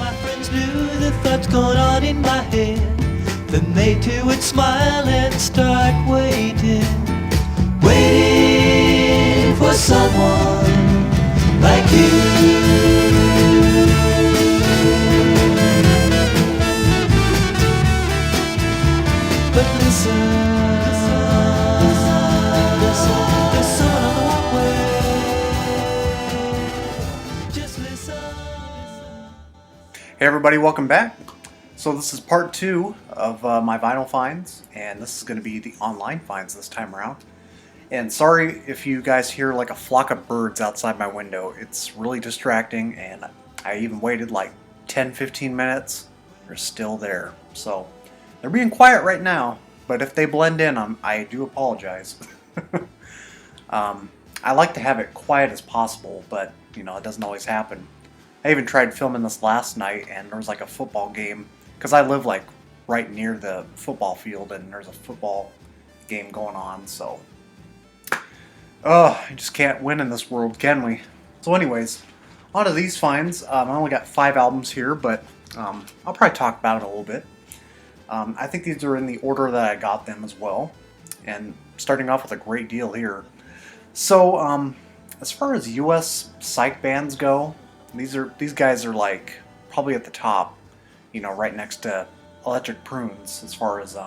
my friends knew the thoughts going on in my head, then they too would smile and start waiting, waiting for someone like you. But listen, there's someone on the walkway. Just listen. Hey everybody, welcome back. So this is part 2 of my vinyl finds, and this is going to be the online finds this time around. And sorry if you guys hear like a flock of birds outside my window. It's really distracting, and I even waited like 10-15 minutes. They're still there. So they're being quiet right now, but if they blend in, I do apologize. I like to have it quiet as possible, but you know, it doesn't always happen. I even tried filming this last night, and there was like a football game, because I live like right near the football field, and there's a football game going on, so I just can't win in this world, can we? So anyways, on to these finds. I only got 5 albums here, but I'll probably talk about it a little bit. I think these are in the order that I got them as well, and starting off with a great deal here. So as far as US psych bands go, these guys are like probably at the top, you know, right next to Electric Prunes as far as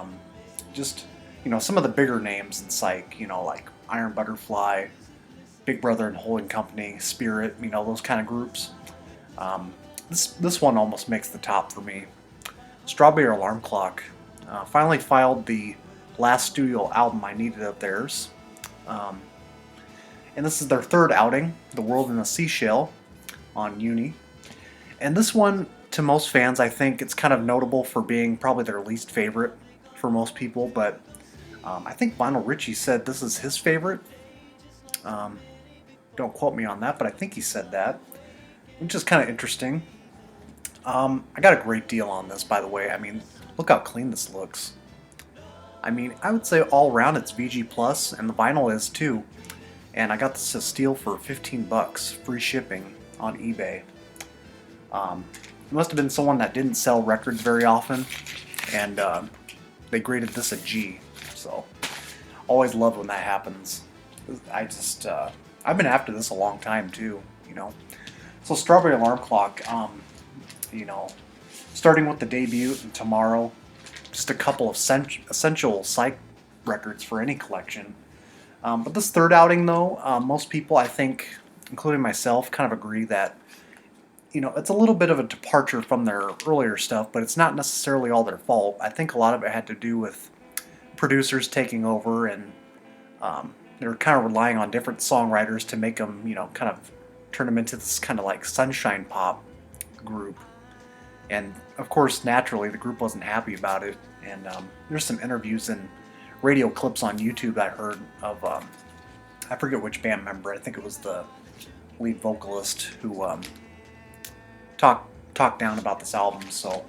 just, you know, some of the bigger names in psych, you know, like Iron Butterfly, Big Brother and Holding Company, Spirit, you know, those kind of groups. This one almost makes the top for me. Strawberry Alarm Clock finally filed the last studio album I needed of theirs. And this is their 3rd outing, The World in a Seashell, on Uni. And this one, to most fans, I think it's kind of notable for being probably their least favorite for most people, but I think Lionel Richie said this is his favorite. Don't quote me on that, but I think he said that, which is kind of interesting. I got a great deal on this, by the way. I mean, look how clean this looks. I mean, I would say all around it's VG+, and the vinyl is too. And I got this to steal for 15 bucks, free shipping on eBay. It must have been someone that didn't sell records very often, and they graded this a G. So, always love when that happens. I've been after this a long time too, you know. So Strawberry Alarm Clock, you know, starting with the debut and Tomorrow, just a couple of essential psych records for any collection. But this 3rd outing, though, most people, I think, including myself, kind of agree that, you know, it's a little bit of a departure from their earlier stuff, but it's not necessarily all their fault. I think a lot of it had to do with producers taking over, and they were kind of relying on different songwriters to make them, you know, kind of turn them into this kind of like sunshine pop group. And of course, naturally, the group wasn't happy about it, and there's some interviews and radio clips on YouTube I heard of, I forget which band member, I think it was the lead vocalist who talked down about this album. So,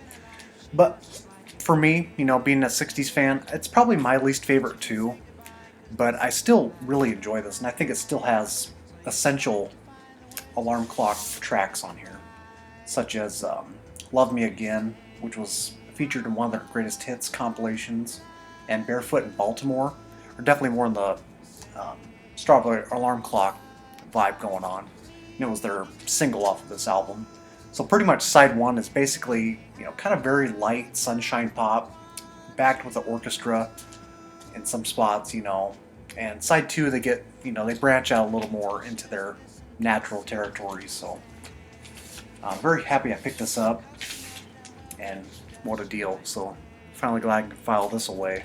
but for me, you know, being a 60s fan, it's probably my least favorite too, but I still really enjoy this, and I think it still has essential alarm clock tracks on here, such as Love Me Again, which was featured in one of their greatest hits compilations, and Barefoot in Baltimore are definitely more in the Strawberry Alarm Clock vibe going on. And it was their single off of this album. So pretty much side 1 is basically, you know, kind of very light sunshine pop, backed with an orchestra in some spots, you know. And side 2, they get, you know, they branch out a little more into their natural territory. So I'm very happy I picked this up, and what a deal. So finally glad I can file this away.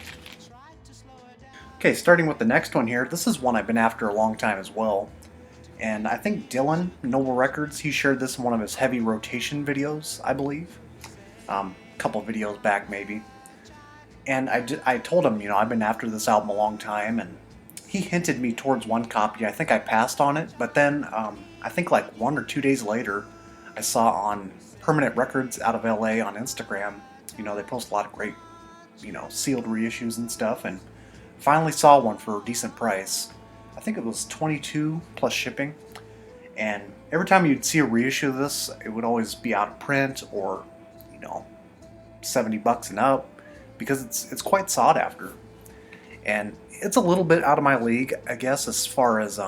Okay, starting with the next one here. This is one I've been after a long time as well. And I think Dylan, Noble Records, he shared this in one of his heavy rotation videos, I believe. A couple videos back, maybe. And I told him, you know, I've been after this album a long time, and he hinted me towards one copy. I think I passed on it, but then I think like 1 or 2 days later, I saw on Permanent Records out of LA on Instagram, you know, they post a lot of great, you know, sealed reissues and stuff, and finally saw one for a decent price. I think it was $22 plus shipping, and every time you'd see a reissue of this, it would always be out of print or, you know, $70 and up, because it's quite sought after. And it's a little bit out of my league, I guess, as far as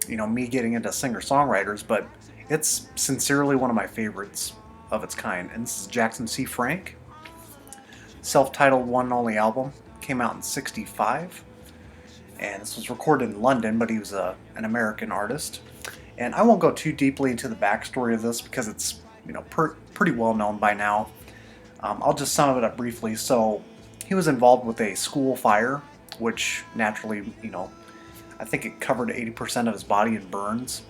you know, me getting into singer-songwriters, but it's sincerely one of my favorites of its kind. And this is Jackson C. Frank, self-titled one and only album, came out in '65, and this was recorded in London, but he was an American artist. And I won't go too deeply into the backstory of this because it's, you know, pretty well known by now. I'll just sum it up briefly. So he was involved with a school fire, which naturally, you know, I think it covered 80% of his body in burns.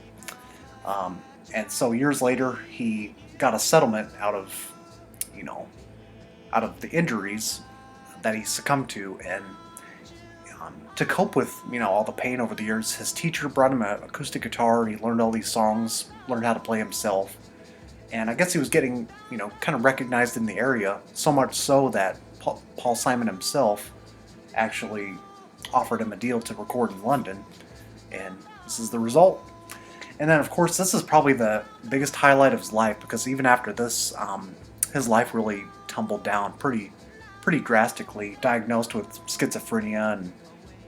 And so years later, he got a settlement out of, you know, out of the injuries that he succumbed to. And to cope with, you know, all the pain over the years, his teacher brought him an acoustic guitar, and he learned all these songs, learned how to play himself. And I guess he was getting, you know, kind of recognized in the area, so much so that Paul Simon himself actually offered him a deal to record in London, and this is the result. And then, of course, this is probably the biggest highlight of his life, because even after this, his life really tumbled down pretty drastically. Diagnosed with schizophrenia and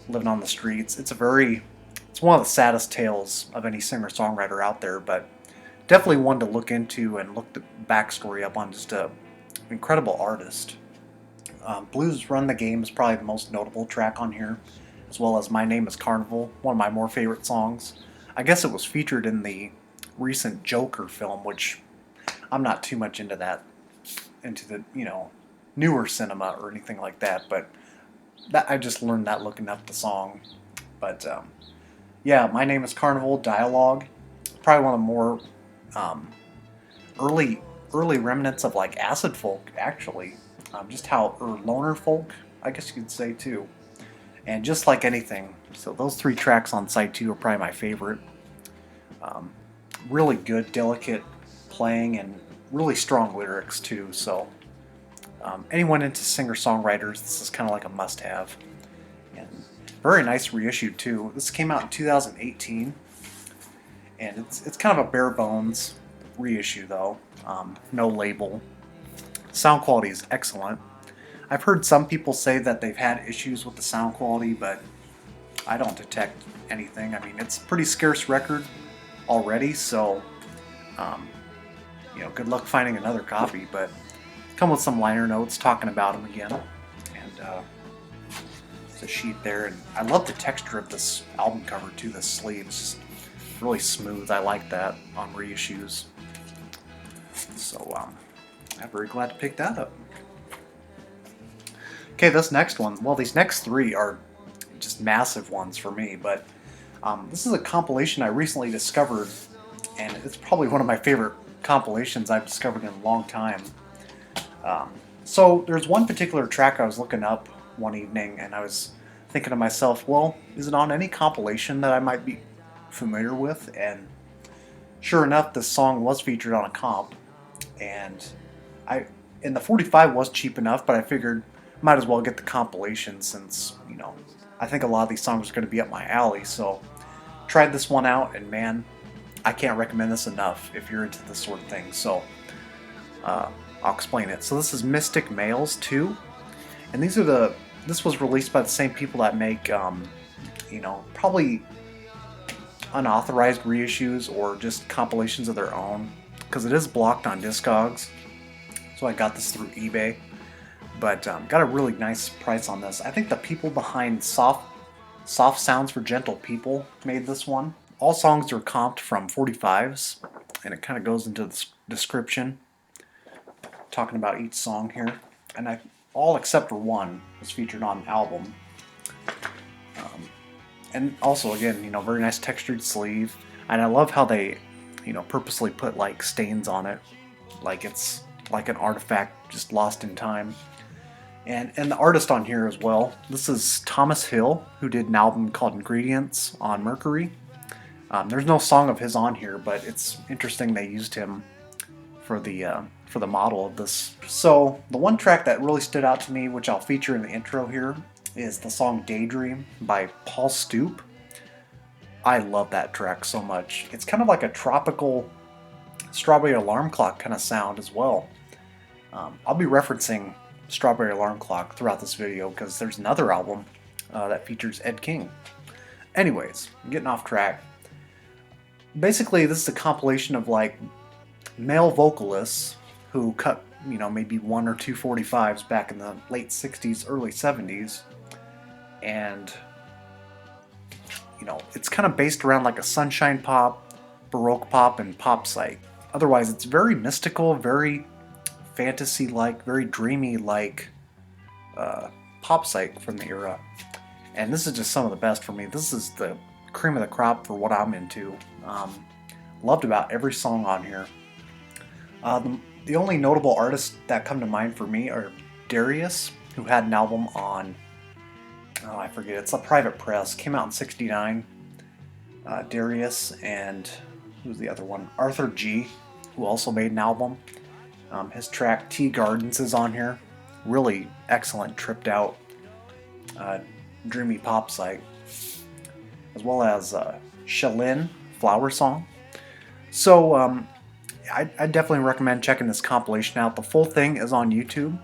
living on the streets. It's one of the saddest tales of any singer-songwriter out there, but definitely one to look into and look the backstory up on. Just an incredible artist. Blues Run the Game is probably the most notable track on here, as well as My Name is Carnival, one of my more favorite songs. I guess it was featured in the recent Joker film, which I'm not too much into that, into the, you know, newer cinema or anything like that, but that I just learned that looking up the song. But yeah, My Name is Carnival, Dialogue, probably one of the more early remnants of like acid folk, actually. Just how, or loner folk, I guess you could say too. And Just Like Anything. So those three tracks on side 2 are probably my favorite. Really good, delicate playing and really strong lyrics too. So anyone into singer-songwriters, this is kind of like a must-have. And very nice reissue too. This came out in 2018, and it's kind of a bare bones reissue though. No label. Sound quality is excellent. I've heard some people say that they've had issues with the sound quality, but I don't detect anything. I mean, it's a pretty scarce record already, so you know, good luck finding another copy. But come with some liner notes talking about them again, and there's a sheet there. And I love the texture of this album cover too. The sleeve is just really smooth. I like that on reissues. So I'm very glad to pick that up. Okay, this next one, well, these next 3 are just massive ones for me, but this is a compilation I recently discovered, and it's probably one of my favorite compilations I've discovered in a long time. So there's one particular track I was looking up one evening, and I was thinking to myself, well, is it on any compilation that I might be familiar with? And sure enough, this song was featured on a comp, and the 45 was cheap enough, but I figured might as well get the compilation since, you know, I think a lot of these songs are going to be up my alley. So tried this one out, and man, I can't recommend this enough if you're into this sort of thing. So I'll explain it. So this is Mystic Males 2, and this was released by the same people that make you know, probably unauthorized reissues or just compilations of their own, because it is blocked on Discogs. So I got this through eBay, but got a really nice price on this. I think the people behind Soft Sounds for Gentle People made this one. All songs are comped from 45s, and it kind of goes into the description, talking about each song here. And all except for one was featured on the album. And also, again, you know, very nice textured sleeve. And I love how they, you know, purposely put like stains on it, like it's like an artifact just lost in time. And the artist on here as well. This is Thomas Hill, who did an album called Ingredients on Mercury. There's no song of his on here, but it's interesting they used him for the model of this. So the one track that really stood out to me, which I'll feature in the intro here, is the song Daydream by Paul Stoop. I love that track so much. It's kind of like a tropical Strawberry Alarm Clock kind of sound as well. I'll be referencing Strawberry Alarm Clock throughout this video because there's another album that features Ed King. Anyways, I'm getting off track. Basically, this is a compilation of like male vocalists who cut, you know, maybe 1 or 2 45s back in the late 60s, early 70s. And, you know, it's kind of based around like a sunshine pop, baroque pop, and pop psych. Otherwise, it's very mystical, very fantasy-like, very dreamy-like pop psych from the era. And this is just some of the best for me. This is the cream of the crop for what I'm into. Loved about every song on here. The only notable artists that come to mind for me are Darius, who had an album on, oh, I forget, it's a Private Press, came out in '69. Darius, and who's the other one? Arthur G, who also made an album. His track Tea Gardens is on here. Really excellent, tripped out, dreamy pop psych. As well as Shalyn, Flower Song. So I definitely recommend checking this compilation out. The full thing is on YouTube.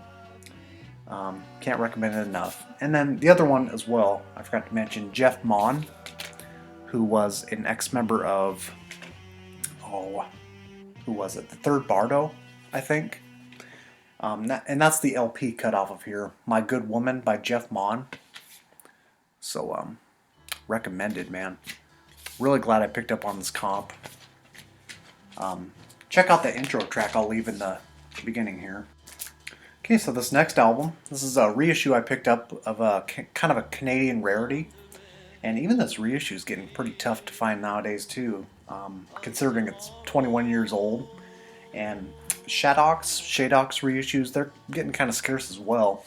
Can't recommend it enough. And then the other one as well, I forgot to mention Jeff Mon, who was an ex-member of, who was it? The Third Bardo, I think. And that's the LP cut off of here, My Good Woman by Jeff Mon. So, recommended, man. Really glad I picked up on this comp. Check out the intro track I'll leave in the beginning here. Okay, so this next album, this is a reissue I picked up of a kind of a Canadian rarity. And even this reissue is getting pretty tough to find nowadays too, considering it's 21 years old. And Shadocks reissues, they're getting kind of scarce as well.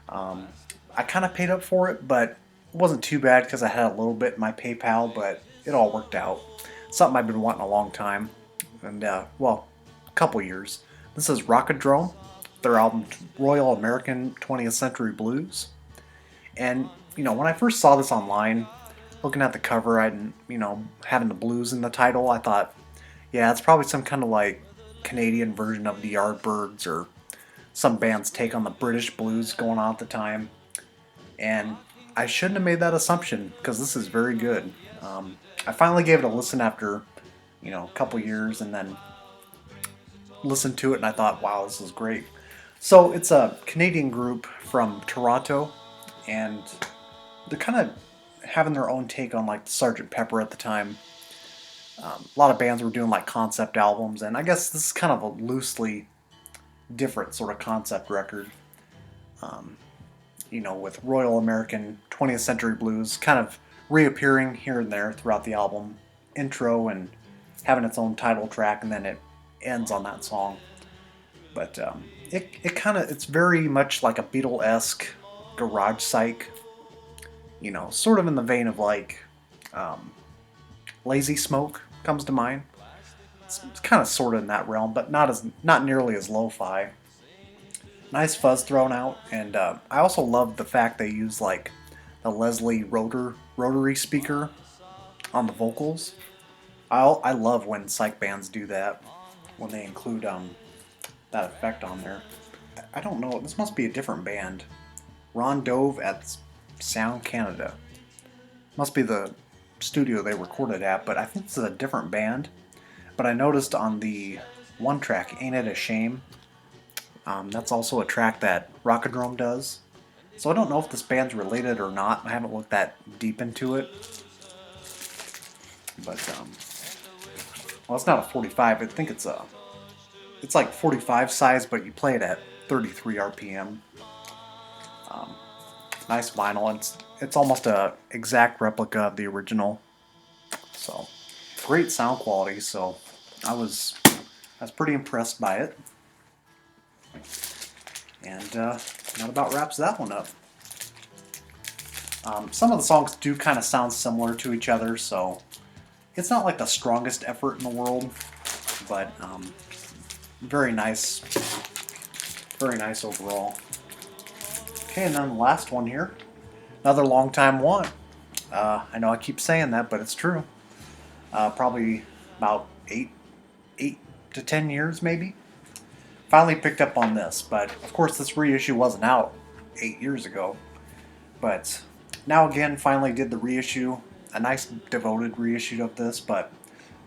I kind of paid up for it, but it wasn't too bad because I had a little bit in my PayPal, but it all worked out. Something I've been wanting a long time, and well, a couple years. This is Rocketdrone, their album Royal American 20th Century Blues. And, you know, when I first saw this online, looking at the cover and, you know, having the blues in the title, I thought, yeah, it's probably some kind of like Canadian version of the Yardbirds or some band's take on the British blues going on at the time. And I shouldn't have made that assumption because this is very good. I finally gave it a listen after, you know, a couple years, and then listened to it and I thought, wow, this is great. So it's a Canadian group from Toronto, and they're kind of having their own take on like Sgt. Pepper at the time. A lot of bands were doing like concept albums, and I guess this is kind of a loosely different sort of concept record. You know, with Royal American 20th Century Blues kind of reappearing here and there throughout the album intro and having its own title track, and then it ends on that song. But it's very much like a Beatle-esque garage psych, you know, sort of in the vein of like Lazy Smoke comes to mind. It's kind of sort of in that realm, but not nearly as lo-fi. Nice fuzz thrown out, and I also love the fact they use like the Leslie rotary speaker on the vocals. I love when psych bands do that, when they include that effect on there. I don't know, this must be a different band. Ron Dove at Sound Canada. Must be the studio they recorded at, but I think this is a different band. But I noticed on the one track, Ain't It a Shame, that's also a track that Rocketdrone does. So I don't know if this band's related or not. I haven't looked that deep into it. But, well, it's not a 45. I think it's like 45 size, but you play it at 33 RPM. Nice vinyl. It's almost a exact replica of the original. So great sound quality. So I was pretty impressed by it. And that about wraps that one up. Some of the songs do kind of sound similar to each other, so it's not like the strongest effort in the world, but very nice overall. Okay, and then the last one here, another long time one, I know I keep saying that, but it's true. Probably about 8 to 10 years, maybe. Finally picked up on this, but of course this reissue wasn't out 8 years ago. But now again, finally did the reissue, a nice devoted reissue of this, but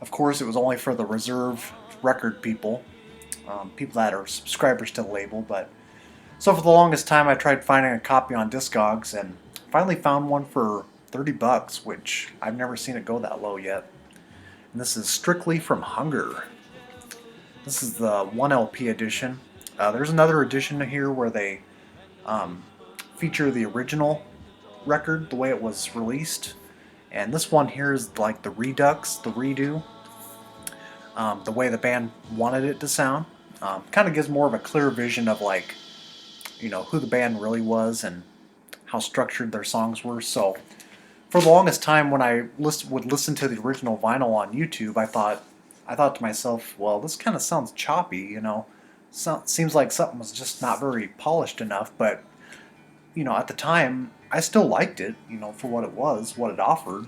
of course it was only for the reserve record people, people that are subscribers to the label. But so for the longest time I tried finding a copy on Discogs and finally found one for $30, which I've never seen it go that low yet. And this is Strictly from Hunger. This is the 1LP edition. There's another edition here where they feature the original record, the way it was released. And this one here is like the redux, the redo, the way the band wanted it to sound. Kind of gives more of a clear vision of like, who the band really was and how structured their songs were. So for the longest time when I would listen to the original vinyl on YouTube, I thought to myself, well, this kind of sounds choppy, seems like something was just not very polished enough. But at the time I still liked it, for what it was, what it offered.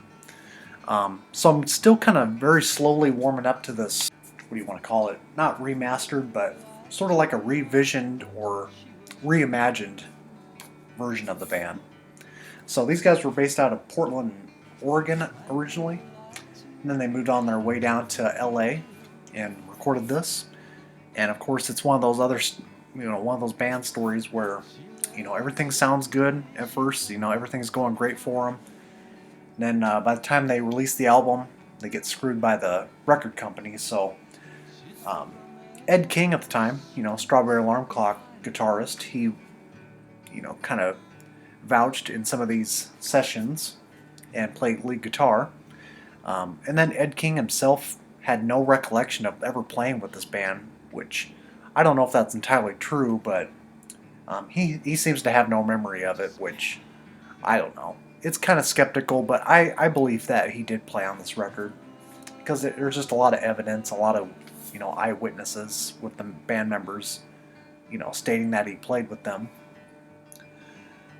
So I'm still kind of very slowly warming up to this, what do you want to call it, not remastered, but sort of like a revisioned or reimagined version of the band. So these guys were based out of Portland, Oregon originally, and then they moved on their way down to LA and recorded this. And of course it's one of those other, one of those band stories where everything sounds good at first, everything's going great for them. And then by the time they release the album, they get screwed by the record company. So Ed King at the time, Strawberry Alarm Clock guitarist, he, kind of vouched in some of these sessions and played lead guitar. And then Ed King himself had no recollection of ever playing with this band, which I don't know if that's entirely true, but he seems to have no memory of it, which I don't know. It's kind of skeptical, but I believe that he did play on this record because there's just a lot of evidence, a lot of eyewitnesses with the band members, stating that he played with them.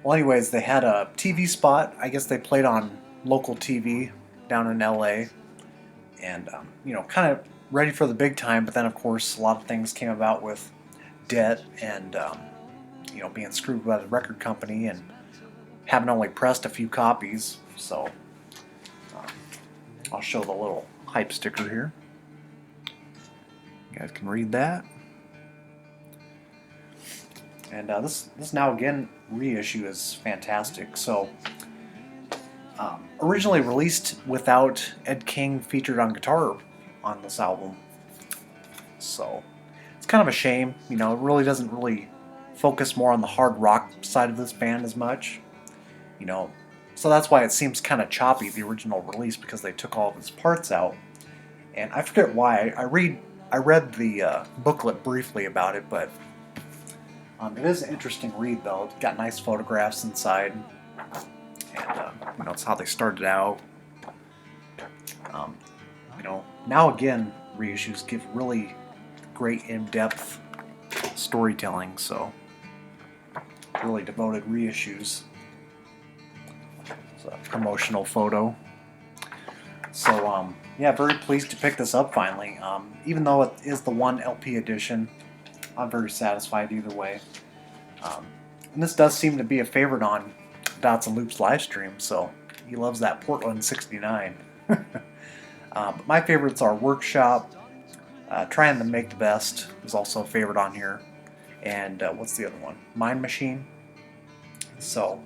Well, anyways, they had a TV spot. I guess they played on local TV down in LA, and kind of ready for the big time. But then, of course, a lot of things came about with debt and being screwed by the record company and having only pressed a few copies. So I'll show the little hype sticker here. You guys can read that. And this now again reissue is fantastic. So originally released without Ed King featured on guitar on this album. So it's kind of a shame. It really doesn't really focus more on the hard rock side of this band as much. So that's why it seems kind of choppy, the original release, because they took all of its parts out. And I forget why. I read the booklet briefly about it, but it is an interesting read, though. It's got nice photographs inside, and it's how they started out. Now again, reissues give really great in-depth storytelling, so really devoted reissues. It's a promotional photo. So yeah, very pleased to pick this up finally. Even though it is the 1LP edition, I'm very satisfied either way. And this does seem to be a favorite on Dots and Loops live stream, so he loves that Portland 69. But my favorites are Workshop, Trying to Make the Best is also a favorite on here, and what's the other one? Mind Machine. So,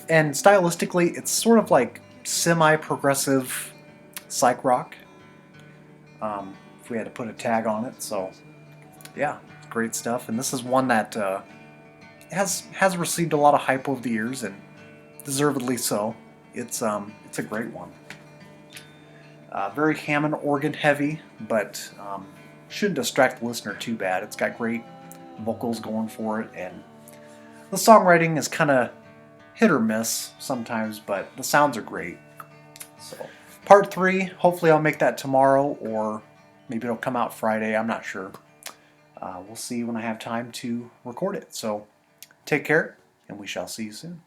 and stylistically, it's sort of like semi-progressive psych rock, if we had to put a tag on it. So yeah, great stuff. And this is one that has received a lot of hype over the years, and deservedly so. It's a great one. Very Hammond organ heavy, but shouldn't distract the listener too bad. It's got great vocals going for it, and the songwriting is kind of hit or miss sometimes, but the sounds are great. So part 3, hopefully I'll make that tomorrow, or maybe it'll come out Friday, I'm not sure. We'll see when I have time to record it. So take care, and we shall see you soon.